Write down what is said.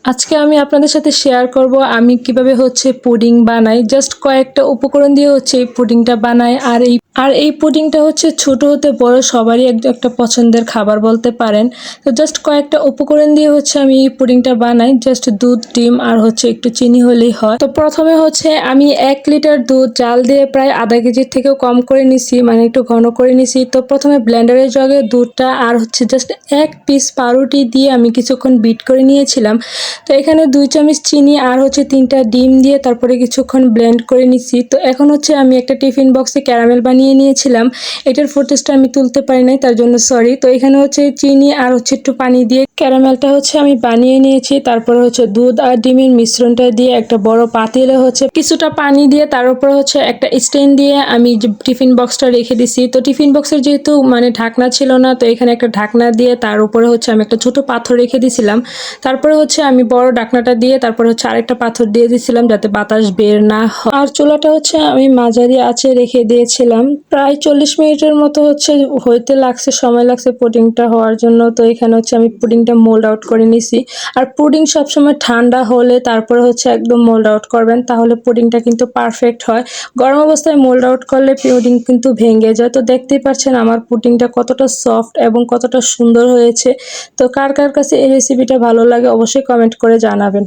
আজকে আমি আপনাদের সাথে শেয়ার করব আমি কিভাবে পুডিং বানাই। জাস্ট কয়েকটা উপকরণ দিয়ে এই পুডিংটা বানাই। আর এই পুডিংটা ছোট হতে বড় সবারই একটা পছন্দের খাবার বলতে পারেন। তো জাস্ট কয়েকটা উপকরণ দিয়ে আমি এই পুডিংটা বানাই। জাস্ট দুধ, ডিম আর একটু চিনি হলেই হয়। তো প্রথমে আমি 1 লিটার দুধ জাল দিয়ে প্রায় আধা কেজির থেকেও কম করে নিছি, মানে একটু ঘন করে নিছি। তো প্রথমে ব্লেন্ডারের জগে দুধটা আর জাস্ট 1 পিস পাউরুটি দিয়ে আমি কিছুক্ষণ বিট করে নিয়েছিলাম। তো এখানে 2 চামচ চিনি আর 3টা ডিম দিয়ে তারপরে কিছুক্ষণ ব্লেন্ড করে নিছি। তো এখন আমি একটা টিফিন বক্সে ক্যারামেল বানিয়ে নিয়েছিলাম। এটার ফুটেজটা আমি তুলতে পারি নাই, তার জন্য সরি। তো এখানে চিনি আর একটু পানি দিয়ে ক্যারামেলটা আমি বানিয়ে নিয়েছি। তারপরে দুধ আর ডিমের মিশ্রণটা দিয়ে একটা বড় পাতিলে কিছুটা পানি দিয়ে তার উপর একটা স্ট্যান্ড দিয়ে আমি যে টিফিন বক্সটা রেখে দিছি। তো টিফিন বক্সের যেহেতু মানে ঢাকনা ছিল না, তো এখানে একটা ঢাকনা দিয়ে তার উপরে আমি একটা ছোট পাথর রেখে দিছিলাম। তারপরে আমি বড় ঢাকনাটা দিয়ে তারপরে আরেকটা পাথর দিয়ে দিয়েছিলাম যাতে বাতাস বের না হয়। আর চুলাটা আমি মাঝারি আঁচে রেখে দিয়েছিলাম। প্রায় 40 মিনিটের মতো হইতে লাগছে, সময় লাগছে পুডিংটা হওয়ার জন্য। তো এখানে আমি পুডিংটা মোল্ড আউট করে নিছি। আর পুডিং সবসময় ঠান্ডা হলে তারপরে একদম মোল্ড আউট করবেন, তাহলে পুডিংটা কিন্তু পারফেক্ট হয়। গরম অবস্থায় মোল্ড আউট করলে পুডিং কিন্তু ভেঙে যায়। তো দেখতেই পাচ্ছেন আমার পুডিংটা কতটা সফট এবং কতটা সুন্দর হয়েছে। তো কার কার কাছে এই রেসিপিটা ভালো লাগে অবশ্যই কমেন্ট করে জানাবেন।